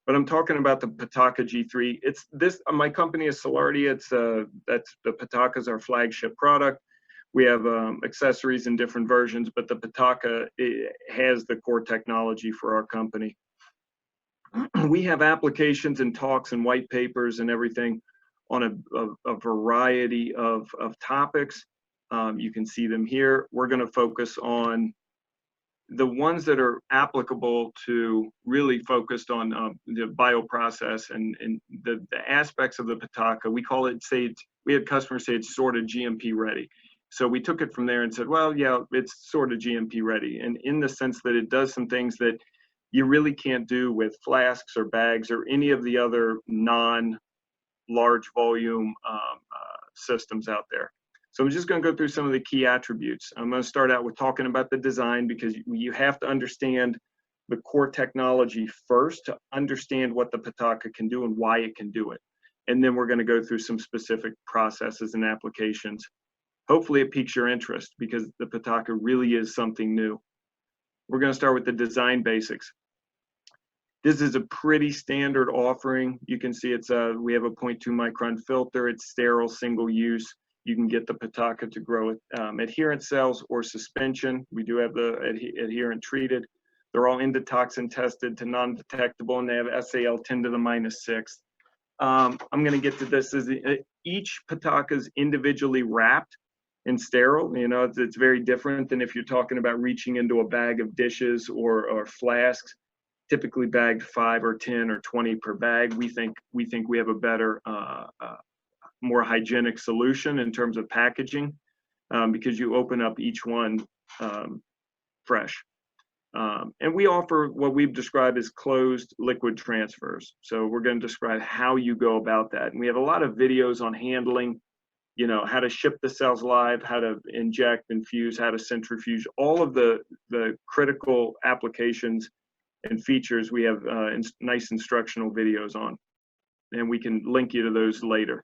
but I'm talking about the Petaka G3. It's this, my company is Solarity. It's that's the Petaka is our flagship product. We have accessories in different versions, but the Petaka has the core technology for our company. We have applications and talks and white papers and everything on a variety of topics. You can see them here. We're going to focus on the ones that are applicable to really focused on the bioprocess and the aspects of the Petaka. We call it, we had customers say it's sort of GMP ready. So we took it from there and said, well, yeah, it's sort of GMP ready. And in the sense that it does some things that you really can't do with flasks or bags or any of the other non-large volume systems out there. So I'm just going to go through some of the key attributes. I'm going to start out with talking about the design, because you have to understand the core technology first to understand what the Petaka can do and why it can do it. And then we're going to go through some specific processes and applications. Hopefully it piques your interest, because the Petaka really is something new. We're going to start with the design basics. This is a pretty standard offering. You can see it's we have a 0.2 micron filter. It's sterile, single use. You can get the Petaka to grow with adherent cells or suspension. We do have the adherent treated. They're all endotoxin tested to non-detectable, and they have SAL 10 to the -6. I'm going to get to this. Each Petaka is individually wrapped and sterile. You know, it's very different than if you're talking about reaching into a bag of dishes or flasks, typically bagged 5 or 10 or 20 per bag. We think we have a better, more hygienic solution in terms of packaging, because you open up each one fresh. And we offer what we've described as closed liquid transfers. So we're going to describe how you go about that. And we have a lot of videos on handling, you know, how to ship the cells live, how to inject, infuse, how to centrifuge, all of the critical applications and features. We have nice instructional videos on, and we can link you to those later.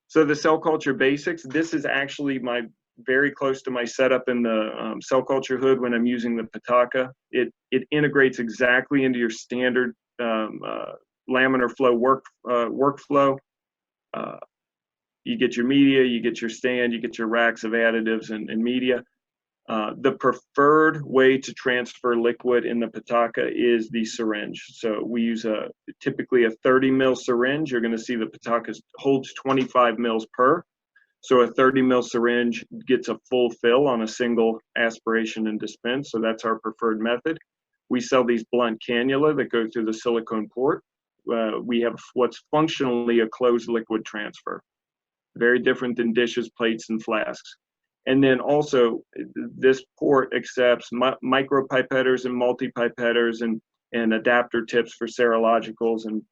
So the cell culture basics, this is actually very close to my setup in the cell culture hood when I'm using the Petaka. It integrates exactly into your standard laminar flow workflow. You get your media, you get your stand, you get your racks of additives and media. The preferred way to transfer liquid in the Petaka is the syringe. So we use typically a 30 ml syringe. You're going to see the Petaka holds 25 mils per. So a 30 ml syringe gets a full fill on a single aspiration and dispense. So that's our preferred method. We sell these blunt cannula that go through the silicone port. We have what's functionally a closed liquid transfer. Very different than dishes, plates, and flasks. And then also, this port accepts micropipetters and multipipetters and adapter tips for serologicals, and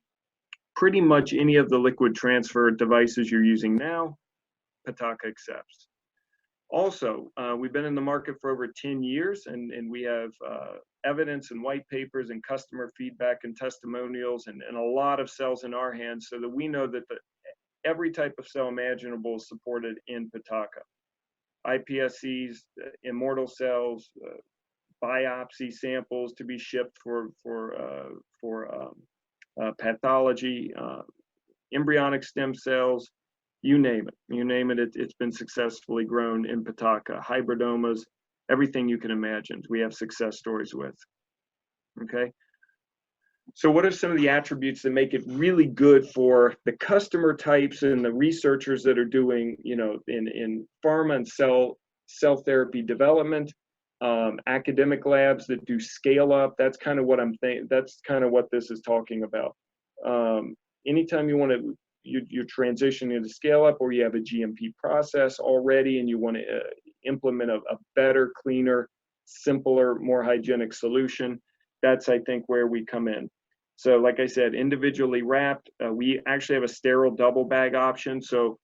pretty much any of the liquid transfer devices you're using now, Petaka accepts. Also, we've been in the market for over 10 years, and we have evidence and white papers and customer feedback and testimonials and a lot of cells in our hands, so that we know that every type of cell imaginable is supported in Petaka. iPSCs, immortal cells, biopsy samples to be shipped for pathology, embryonic stem cells, you name it. It's been successfully grown in Petaka. Hybridomas, everything you can imagine, we have success stories with. Okay. So what are some of the attributes that make it really good for the customer types and the researchers that are doing, you know, in pharma and cell therapy development, academic labs that do scale up? That's kind of what that's kind of what this is talking about. Anytime you want to, you're transitioning into scale up, or you have a GMP process already and you want to implement a better, cleaner, simpler, more hygienic solution, that's, I think, where we come in. So like I said, individually wrapped, we actually have a sterile double bag option. So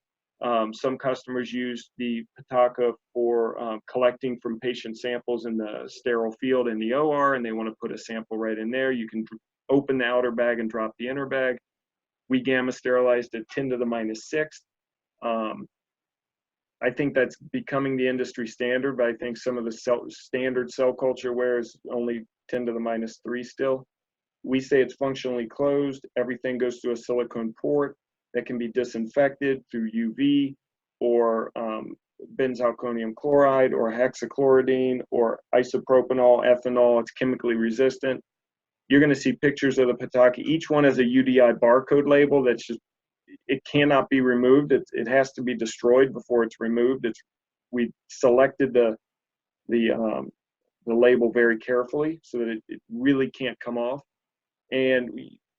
some customers use the Petaka for collecting from patient samples in the sterile field in the OR, and they want to put a sample right in there. You can open the outer bag and drop the inner bag. We gamma sterilized at 10 to the -6. I think that's becoming the industry standard, but I think some of the standard cell culture ware is only 10 to the -3 still. we say it's functionally closed. Everything goes through a silicone port that can be disinfected through UV or benzalkonium chloride or hexachloridine or isopropanol, ethanol. It's chemically resistant. You're going to see pictures of the Petaka. Each one has a UDI barcode label that's just, it cannot be removed. It has to be destroyed before it's removed. We selected the label very carefully so that it really can't come off. And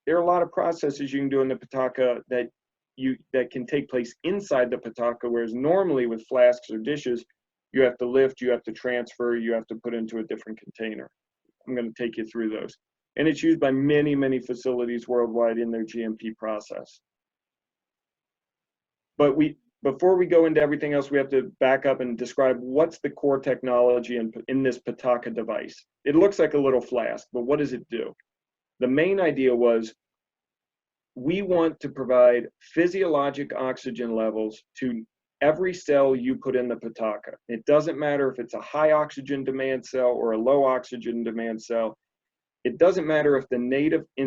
there are a lot of processes you can do in the Petaka that can take place inside the Petaka, whereas normally with flasks or dishes, you have to lift, you have to transfer, you have to put into a different container. I'm going to take you through those. And it's used by many, many facilities worldwide in their GMP process. But before we go into everything else, we have to back up and describe what's the core technology in this Petaka device. It looks like a little flask, but what does it do? The main idea was we want to provide physiologic oxygen levels to every cell you put in the Petaka. It doesn't matter if it's a high oxygen demand cell or a low oxygen demand cell. It doesn't matter if in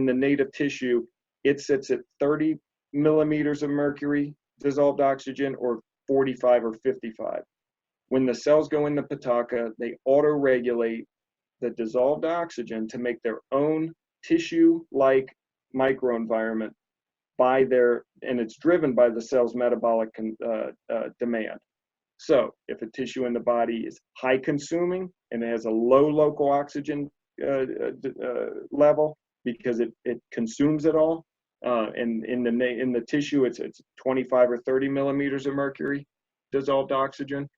the native tissue, it sits at 30 millimeters of mercury dissolved oxygen or 45 or 55. When the cells go in the Petaka, they auto-regulate the dissolved oxygen to make their own tissue-like microenvironment and it's driven by the cell's metabolic demand. So if a tissue in the body is high consuming and it has a low local oxygen level because it consumes it all, and in the tissue it's 25 or 30 millimeters of mercury dissolved oxygen,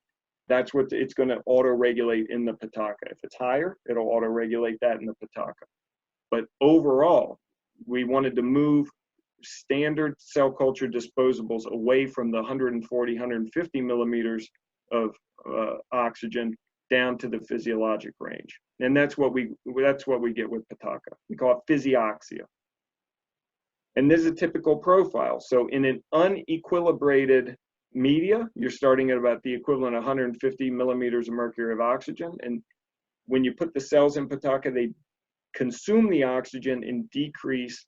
that's what it's going to auto-regulate in the Petaka. If it's higher, it'll auto-regulate that in the Petaka. But overall, we wanted to move standard cell culture disposables away from the 140, 150 millimeters of oxygen down to the physiologic range. And that's what we get with Petaka. We call it physioxia. And this is a typical profile. So in an unequilibrated media, you're starting at about the equivalent of 150 millimeters of mercury of oxygen. And when you put the cells in Petaka, they consume the oxygen and decrease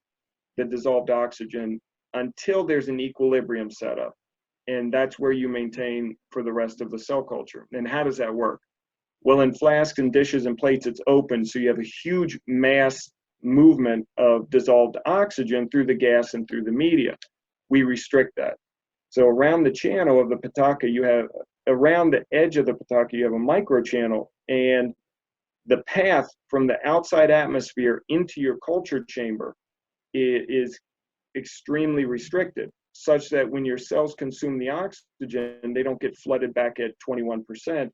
the dissolved oxygen until there's an equilibrium set up. And that's where you maintain for the rest of the cell culture. And how does that work? Well, in flasks and dishes and plates, it's open, so you have a huge mass movement of dissolved oxygen through the gas and through the media. We restrict that. So around the channel of the Petaka, around the edge of the Petaka, you have a microchannel, and the path from the outside atmosphere into your culture chamber is extremely restricted, such that when your cells consume the oxygen, they don't get flooded back at 21%.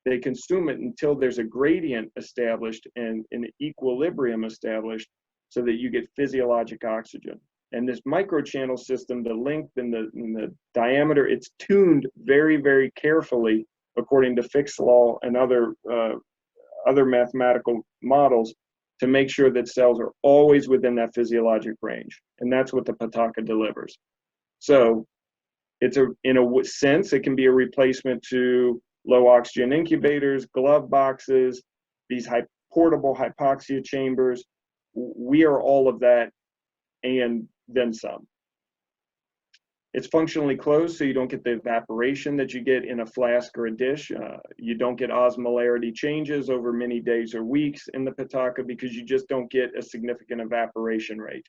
They consume it until there's a gradient established and an equilibrium established so that you get physiologic oxygen. And this microchannel system, the length and the diameter, it's tuned very, very carefully according to Fick's law and other mathematical models to make sure that cells are always within that physiologic range. And that's what the Petaka delivers. So in a sense, it can be a replacement to low oxygen incubators, glove boxes, these portable hypoxia chambers. We are all of that and then some. It's functionally closed, so you don't get the evaporation that you get in a flask or a dish. You don't get osmolarity changes over many days or weeks in the Petaka because you just don't get a significant evaporation rate.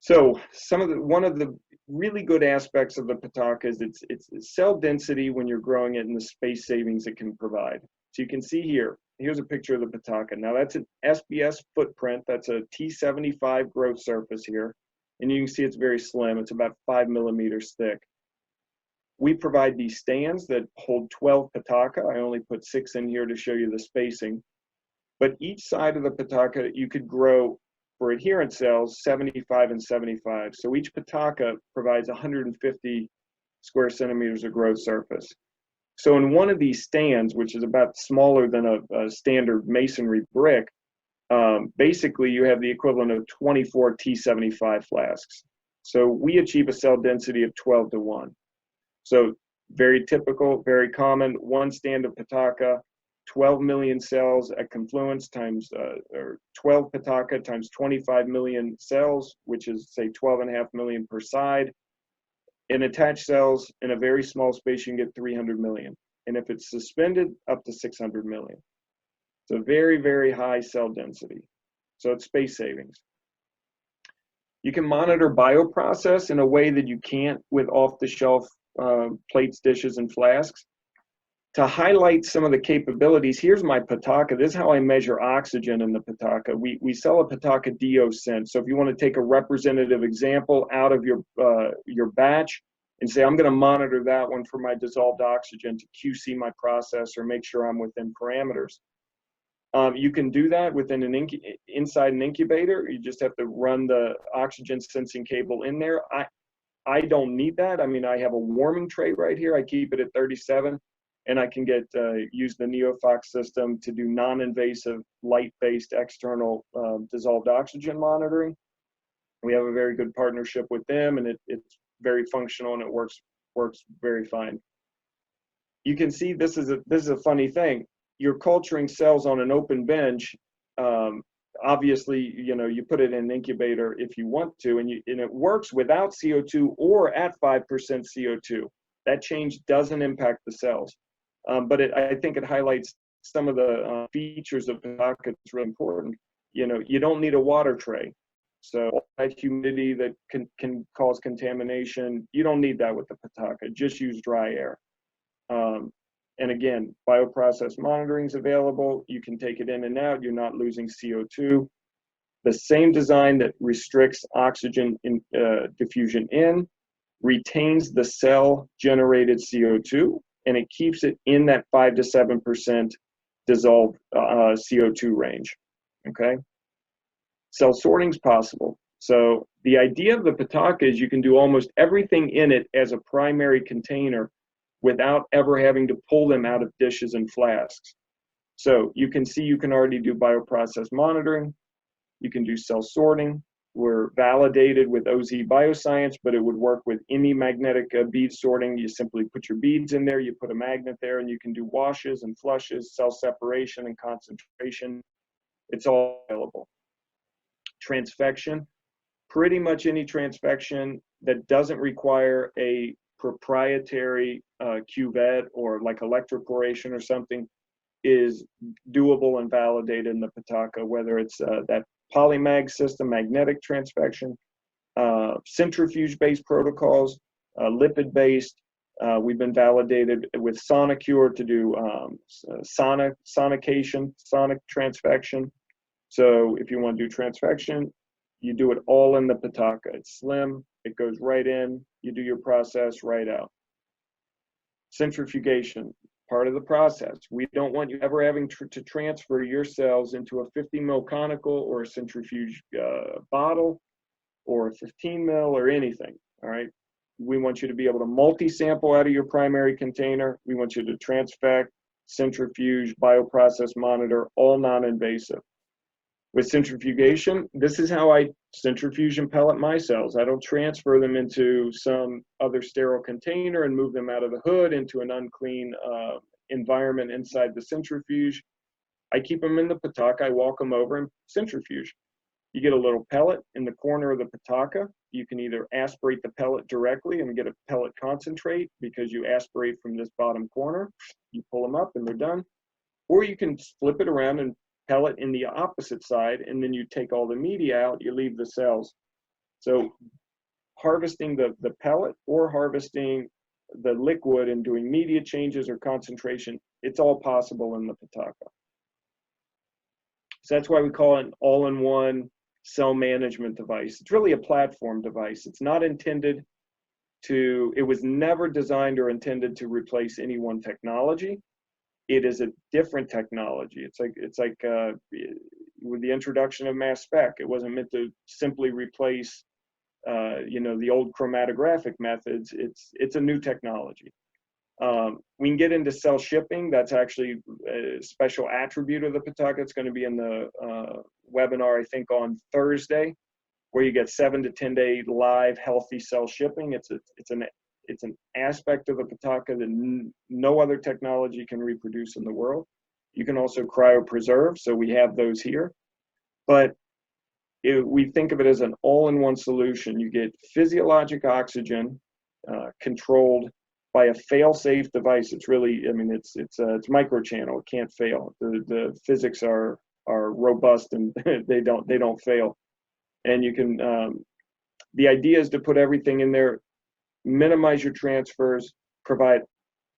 So one of the really good aspects of the Petaka is its cell density when you're growing it and the space savings it can provide. So you can see here's a picture of the Petaka. Now that's an SBS footprint. That's a T75 growth surface here. And you can see it's very slim. It's about 5 millimeters thick. We provide these stands that hold 12 Petaka. I only put 6 in here to show you the spacing. But each side of the Petaka, you could grow, for adherent cells, 75 and 75. So each Petaka provides 150 square centimeters of growth surface. So in one of these stands, which is about smaller than a standard masonry brick, basically you have the equivalent of 24 T75 flasks. So we achieve a cell density of 12:1. So very typical, very common, one stand of Petaka, 12 million cells at confluence times, or 12 Petaka times 25 million cells, which is say 12.5 million per side. In attached cells, in a very small space, you can get 300 million. And if it's suspended, up to 600 million. So very, very high cell density. So it's space savings. You can monitor bioprocess in a way that you can't with off-the-shelf plates, dishes, and flasks. To highlight some of the capabilities, here's my Petaka. This is how I measure oxygen in the Petaka. We sell a Petaka DO Sense. So if you want to take a representative example out of your batch and say, I'm going to monitor that one for my dissolved oxygen to QC my process or make sure I'm within parameters. You can do that within inside an incubator. You just have to run the oxygen sensing cable in there. I don't need that. I mean, I have a warming tray right here. I keep it at 37. And I can use the NeoFox system to do non-invasive, light-based external dissolved oxygen monitoring. We have a very good partnership with them, and it's very functional and it works very fine. You can see this is a funny thing. You're culturing cells on an open bench. Obviously, you put it in an incubator if you want to, and it works without CO2 or at 5% CO2. That change doesn't impact the cells. But I think it highlights some of the features of Petaka. It's really important. You don't need a water tray. So that humidity that can cause contamination, you don't need that with the Petaka. Just use dry air. And again, bioprocess monitoring is available. You can take it in and out. You're not losing CO2. The same design that restricts oxygen diffusion in retains the cell-generated CO2, and it keeps it in that 5 to 7% dissolved CO2 range, okay? Cell sorting is possible. So the idea of the Petaka is you can do almost everything in it as a primary container without ever having to pull them out of dishes and flasks. So you can see you can already do bioprocess monitoring. You can do cell sorting. We're validated with OZ Bioscience, but it would work with any magnetic bead sorting. You simply put your beads in there, you put a magnet there, and you can do washes and flushes, cell separation and concentration. It's all available. Transfection, pretty much any transfection that doesn't require a proprietary cuvette or like electroporation or something is doable and validated in the Petaka, whether it's that polymag system, magnetic transfection, centrifuge-based protocols, lipid-based. We've been validated with Sonicure to do sonication, sonic transfection. So if you want to do transfection, you do it all in the Petaka. It's slim, it goes right in, you do your process right out. Centrifugation, part of the process. We don't want you ever having to transfer your cells into a 50 mil conical or a centrifuge bottle or a 15 mil or anything, all right? We want you to be able to multi-sample out of your primary container. We want you to transfect, centrifuge, bioprocess monitor, all non-invasive. With centrifugation, this is how I centrifuge and pellet my cells. I don't transfer them into some other sterile container and move them out of the hood into an unclean environment inside the centrifuge. I keep them in the Petaka. I walk them over and centrifuge. You get a little pellet in the corner of the Petaka. You can either aspirate the pellet directly and get a pellet concentrate because you aspirate from this bottom corner. You pull them up and they're done. Or you can flip it around and pellet in the opposite side, and then you take all the media out, you leave the cells. So harvesting the pellet or harvesting the liquid and doing media changes or concentration, it's all possible in the Petaka. So that's why we call it an all-in-one cell management device. It's really a platform device. It's not intended to, it was never designed or intended to replace any one technology. It is a different technology. It's like with the introduction of mass spec, it wasn't meant to simply replace the old chromatographic methods. It's a new technology. We can get into cell shipping. That's actually a special attribute of the Petaka. It's going to be in the webinar, I think, on Thursday, where you get 7 to 10 day live healthy cell shipping. It's an aspect of the Petaka that no other technology can reproduce in the world. You can also cryopreserve, so we have those here. But we think of it as an all-in-one solution. You get physiologic oxygen controlled by a fail-safe device. It's really, I mean, it's microchannel. It can't fail. The physics are robust, and they don't fail. And you can, the idea is to put everything in there, minimize your transfers, provide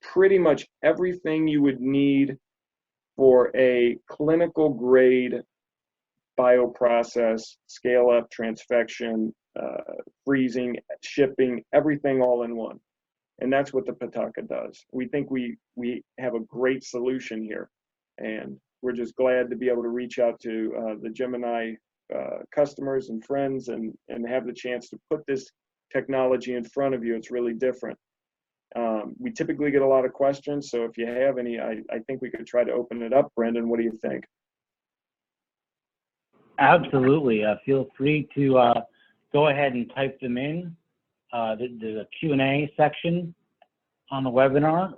pretty much everything you would need for a clinical grade bioprocess, scale up, transfection, freezing, shipping, everything all in one. And that's what the Petaka does. We think we have a great solution here, and we're just glad to be able to reach out to the Gemini customers and friends and have the chance to put this technology in front of you. It's really different. We typically get a lot of questions, so if you have any, I think we could try to open it up. Brendan, what do you think? Absolutely. Feel free to go ahead and type them in. There's a Q&A section on the webinar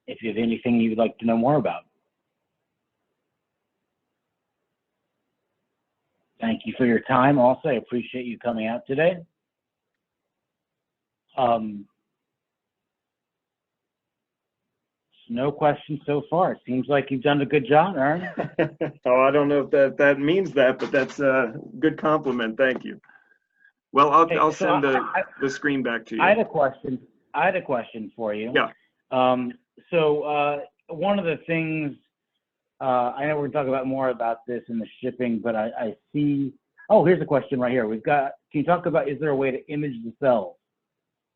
if you have anything you'd like to know more about. Thank you for your time. Also, I appreciate you coming out today. No questions so far. It seems like you've done a good job, Aaron. Oh, I don't know if that means that, but that's a good compliment. Thank you. Well, I'll send the screen back to you. I had a question for you. Yeah. So one of the things, I know we're going to talk about more about this in the shipping, but I see, oh, here's a question right here. We've got, can you talk about, is there a way to image the cells?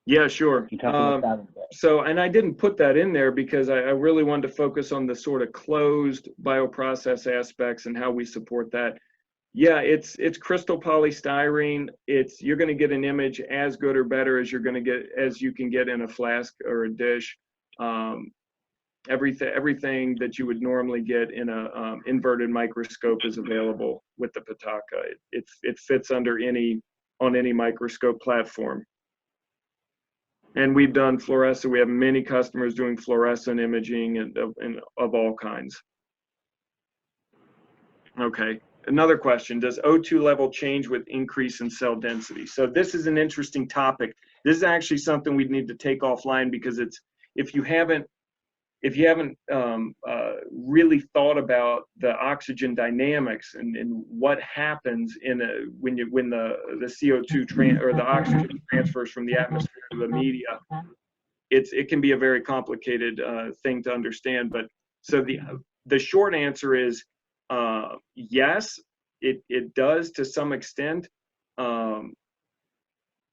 Yeah, sure. Can you talk about that a bit? So, and I didn't put that in there because I really wanted to focus on the sort of closed bioprocess aspects and how we support that. Yeah, it's crystal polystyrene. You're going to get an image as good or better as you can get in a flask or a dish. Everything that you would normally get in a inverted microscope is available with the Petaka. It fits on any microscope platform. And we've done fluorescent. We have many customers doing fluorescent imaging and of all kinds. Okay, another question. Does O2 level change with increase in cell density? So this is an interesting topic. This is actually something we'd need to take offline, because if you haven't really thought about the oxygen dynamics and what happens when the CO2 or the oxygen transfers from the atmosphere to the media, it can be a very complicated thing to understand. But so the short answer is yes, it does to some extent.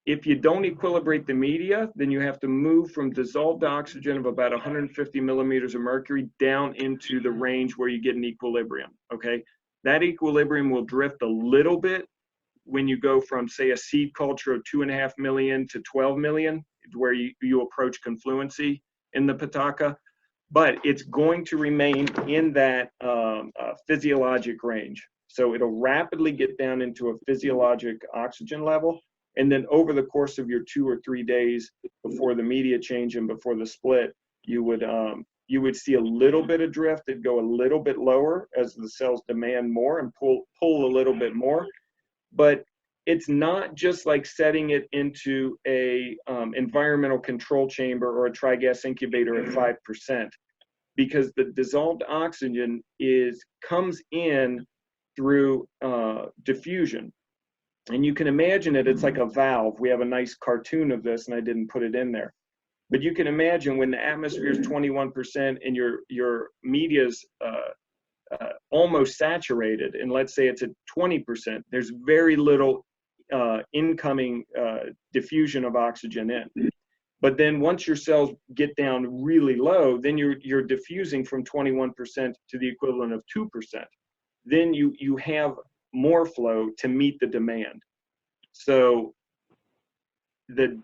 If you don't equilibrate the media, then you have to move from dissolved oxygen of about 150 millimeters of mercury down into the range where you get an equilibrium, okay? That equilibrium will drift a little bit when you go from, say, a seed culture of 2.5 million to 12 million, where you approach confluency in the Petaka, but it's going to remain in that physiologic range. So it'll rapidly get down into a physiologic oxygen level. And then over the course of your 2 or 3 days before the media change and before the split, you would see a little bit of drift. It'd go a little bit lower as the cells demand more and pull a little bit more. But it's not just like setting it into a environmental control chamber or a tri-gas incubator at 5%, because the dissolved oxygen comes in through diffusion. And you can imagine it's like a valve. We have a nice cartoon of this, and I didn't put it in there. But you can imagine when the atmosphere is 21% and your media's almost saturated, and let's say it's at 20%, there's very little incoming diffusion of oxygen in. But then once your cells get down really low, then you're diffusing from 21% to the equivalent of 2%. Then you have more flow to meet the demand. So the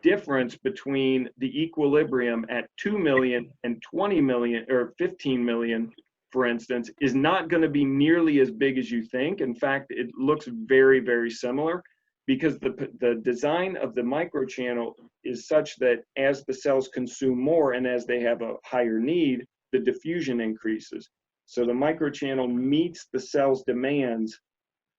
difference between the equilibrium at 2 million and 20 million or 15 million, for instance, is not going to be nearly as big as you think. In fact, it looks very, very similar, because the design of the microchannel is such that as the cells consume more and as they have a higher need, the diffusion increases. So the microchannel meets the cell's demands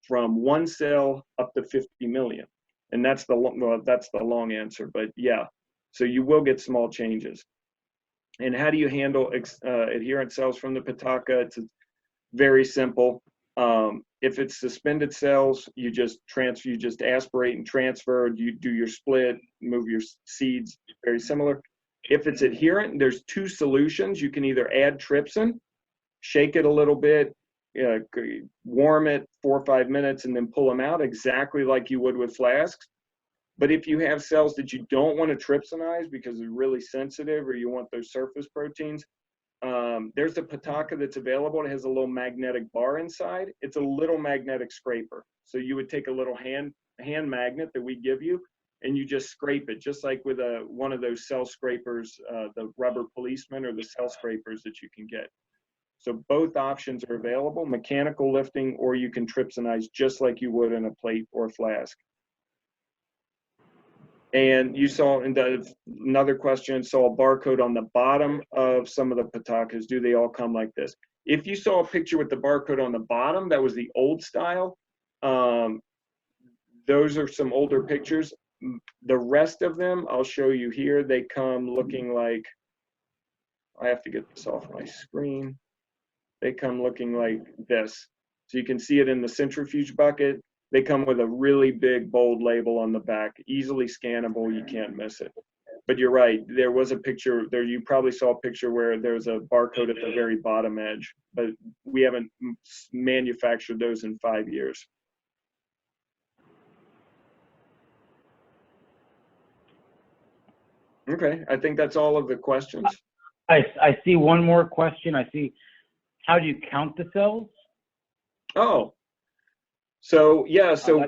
from 1 cell up to 50 million. And that's the long answer, but yeah. So you will get small changes. And how do you handle adherent cells from the Petaka? It's very simple. If it's suspended cells, you just aspirate and transfer. You do your split, move your seeds, very similar. If it's adherent, there's 2 solutions. You can either add trypsin, shake it a little bit, warm it 4 or 5 minutes, and then pull them out exactly like you would with flasks. But if you have cells that you don't want to trypsinize because they're really sensitive, or you want those surface proteins, there's a Petaka that's available. It has a little magnetic bar inside. It's a little magnetic scraper. So you would take a little hand magnet that we give you, and you just scrape it, just like with one of those cell scrapers, the rubber policeman or the cell scrapers that you can get. So both options are available, mechanical lifting, or you can trypsinize just like you would in a plate or flask. And you saw in another question, saw a barcode on the bottom of some of the Petakas. Do they all come like this? If you saw a picture with the barcode on the bottom, that was the old style. Those are some older pictures. The rest of them, I'll show you here. They come looking like, I have to get this off my screen. They come looking like this. So you can see it in the centrifuge bucket. They come with a really big, bold label on the back, easily scannable. You can't miss it. But you're right. There was a picture there. You probably saw a picture where there's a barcode at the very bottom edge, but we haven't manufactured those in 5 years. Okay, I think that's all of the questions. I see one more question. I see, how do you count the cells? Oh, so yeah, so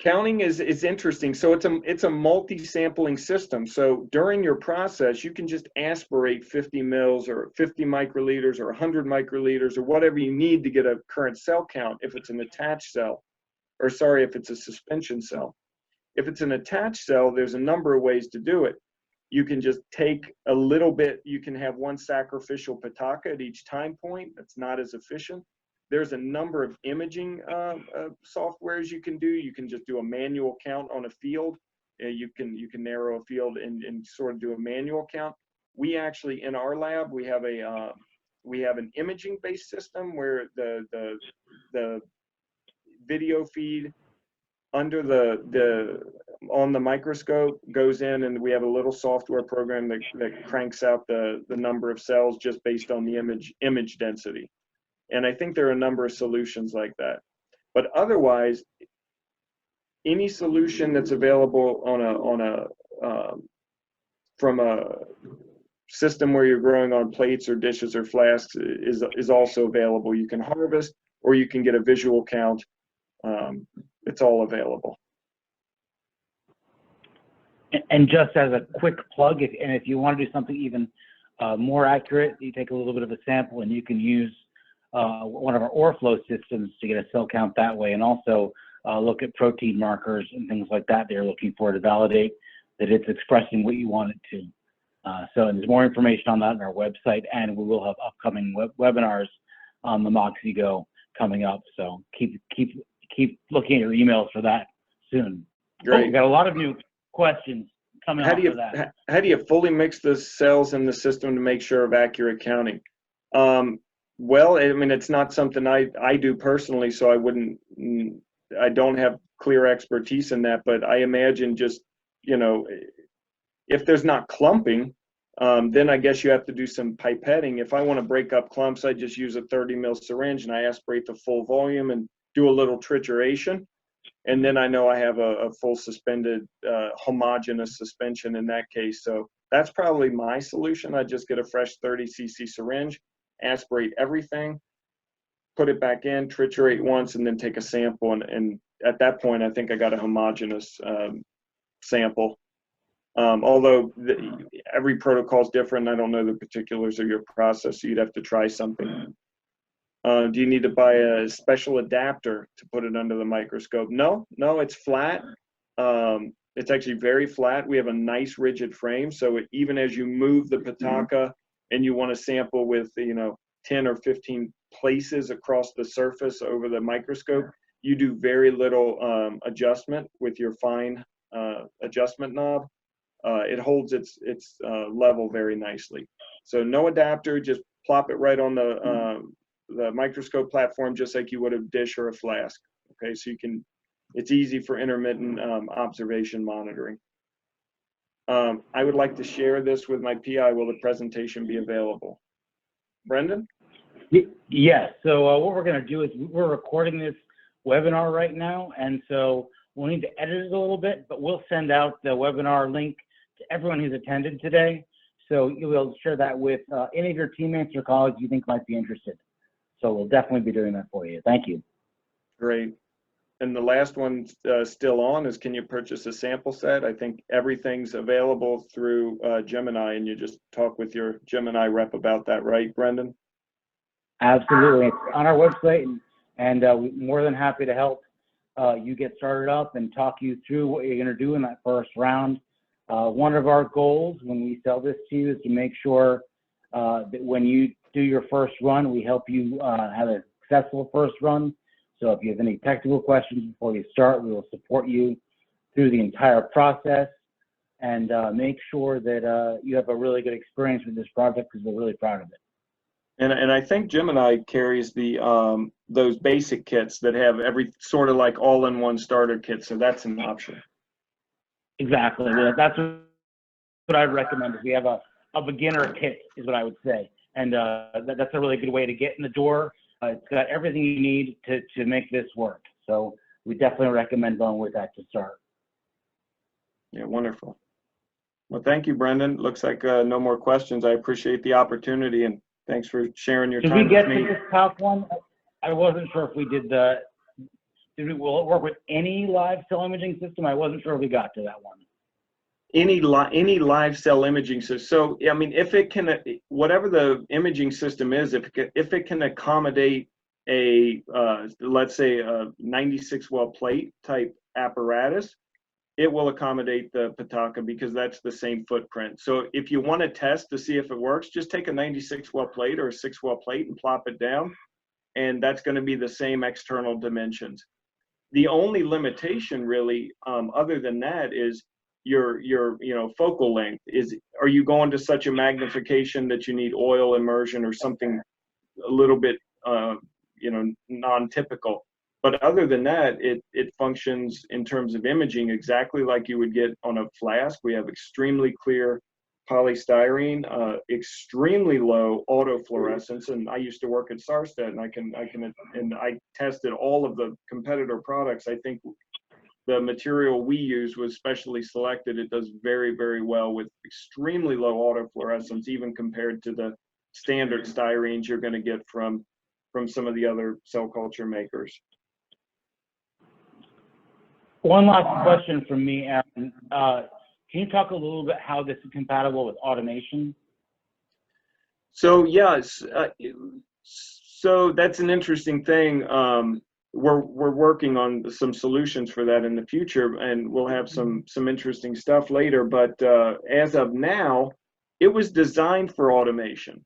counting is interesting. So it's a multi-sampling system. So during your process, you can just aspirate 50 mils or 50 microliters or 100 microliters or whatever you need to get a current cell count if it's an attached cell, or sorry, if it's a suspension cell. If it's an attached cell, there's a number of ways to do it. You can just take a little bit. You can have one sacrificial Petaka at each time point. That's not as efficient. There's a number of imaging softwares you can do. You can just do a manual count on a field. You can narrow a field and sort of do a manual count. We actually, in our lab, we have an imaging based system where the video feed under on the microscope goes in, and we have a little software program that cranks out the number of cells just based on the image density. And I think there are a number of solutions like that. But otherwise, any solution that's available from a system where you're growing on plates or dishes or flasks is also available. You can harvest, or you can get a visual count. It's all available. And just as a quick plug, if you want to do something even more accurate, you take a little bit of a sample and you can use one of our ORFlow systems to get a cell count that way, and also look at protein markers and things like that they're looking for to validate that it's expressing what you want it to. So there's more information on that on our website, and we will have upcoming webinars on the MoxieGo coming up. So keep looking at your emails for that soon. Great. We've got a lot of new questions coming up for that. How do you fully mix the cells in the system to make sure of accurate counting? Well, I mean, it's not something I do personally, so I don't have clear expertise in that, but I imagine just, if there's not clumping, then I guess you have to do some pipetting. If I want to break up clumps, I just use a 30 mil syringe and I aspirate the full volume and do a little trituration. And then I know I have a full suspended, homogeneous suspension in that case. So that's probably my solution. I just get a fresh 30 cc syringe, aspirate everything, put it back in, triturate once, and then take a sample. And at that point, I think I got a homogeneous sample. Although every protocol is different, I don't know the particulars of your process, so you'd have to try something. Do you need to buy a special adapter to put it under the microscope? No, it's flat. It's actually very flat. We have a nice rigid frame, so even as you move the Petaka and you want to sample with, 10 or 15 places across the surface over the microscope, you do very little adjustment with your fine adjustment knob. It holds its level very nicely. So no adapter, just plop it right on the microscope platform, just like you would a dish or a flask. Okay, so it's easy for intermittent observation monitoring. I would like to share this with my PI. Will the presentation be available? Brendan? Yes. So what we're going to do is we're recording this webinar right now, and so we'll need to edit it a little bit, but we'll send out the webinar link to everyone who's attended today. So you'll be able to share that with any of your teammates or colleagues you think might be interested. So we'll definitely be doing that for you. Thank you. Great. And the last one still on is, can you purchase a sample set? I think everything's available through Gemini, and you just talk with your Gemini rep about that, right, Brendan? Absolutely. It's on our website, and we're more than happy to help you get started up and talk you through what you're going to do in that first round. One of our goals when we sell this to you is to make sure that when you do your first run, we help you have a successful first run. So if you have any technical questions before you start, we will support you through the entire process and make sure that you have a really good experience with this project, because we're really proud of it. And I think Gemini carries the those basic kits that have every sort of like all-in-one starter kit, so that's an option. Exactly. That's what I'd recommend. Is we have a beginner kit, is what I would say, and that's a really good way to get in the door. It's got everything you need to make this work. So we definitely recommend going with that to start. Yeah, wonderful. Well, thank you, Brendan. Looks like no more questions. I appreciate the opportunity, and thanks for sharing your time with me. Did we get to this top one? I wasn't sure if we did will it work with any live cell imaging system? I wasn't sure if we got to that one. Any live cell imaging system. So, I mean, if it can, whatever the imaging system is, if it can accommodate a, let's say a 96 well plate type apparatus, it will accommodate the Petaka, because that's the same footprint. So if you want to test to see if it works, just take a 96 well plate or a 6 well plate and plop it down, and that's going to be the same external dimensions. The only limitation really, other than that, is your focal length. Are you going to such a magnification that you need oil immersion or something a little bit non-typical? But other than that, it functions in terms of imaging exactly like you would get on a flask. We have extremely clear polystyrene, extremely low autofluorescence, and I used to work at Sarstedt, and I tested all of the competitor products. I think the material we use was specially selected. It does very, very well with extremely low autofluorescence, even compared to the standard styrenes you're going to get from some of the other cell culture makers. One last question from me, Aaron. Can you talk a little bit how this is compatible with automation? So yes, so that's an interesting thing. We're working on some solutions for that in the future, and we'll have some interesting stuff later. But as of now, it was designed for automation.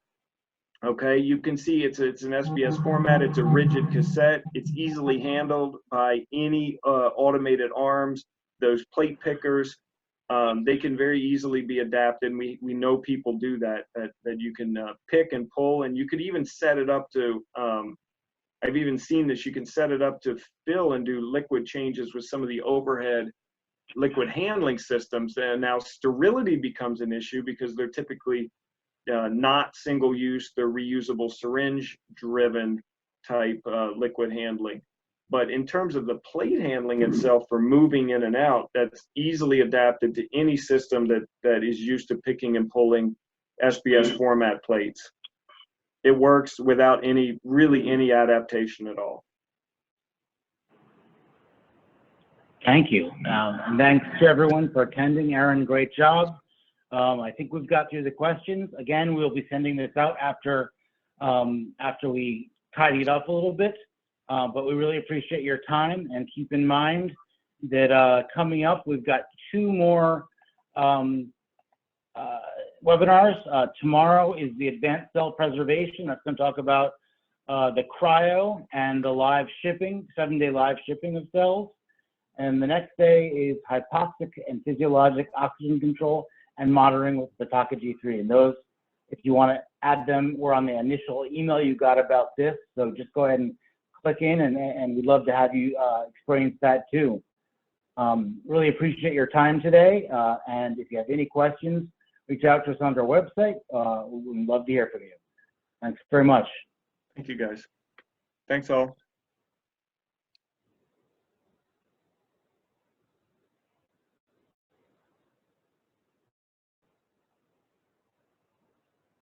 Okay, you can see it's an SBS format. It's a rigid cassette. It's easily handled by any automated arms. Those plate pickers, they can very easily be adapted. We know people do that you can pick and pull, and you could even set it up to. I've even seen this. You can set it up to fill and do liquid changes with some of the overhead liquid handling systems. And now sterility becomes an issue because they're typically not single use, they're reusable syringe driven type liquid handling. But in terms of the plate handling itself for moving in and out, that's easily adapted to any system that is used to picking and pulling SBS format plates. It works without really any adaptation at all. Thank you. And thanks to everyone for attending. Aaron, great job. I think we've got through the questions. Again, we'll be sending this out after we tidy it up a little bit. But we really appreciate your time, and keep in mind that coming up, we've got 2 more webinars. Tomorrow is the advanced cell preservation. That's going to talk about the cryo and the live shipping, 7-day live shipping of cells. And the next day is hypoxic and physiologic oxygen control and monitoring with Petaka G3. And those, if you want to add them, were on the initial email you got about this. So just go ahead and click in, and we'd love to have you experience that too. Really appreciate your time today. And if you have any questions, reach out to us on our website. We'd love to hear from you. Thanks very much. Thank you, guys. Thanks all.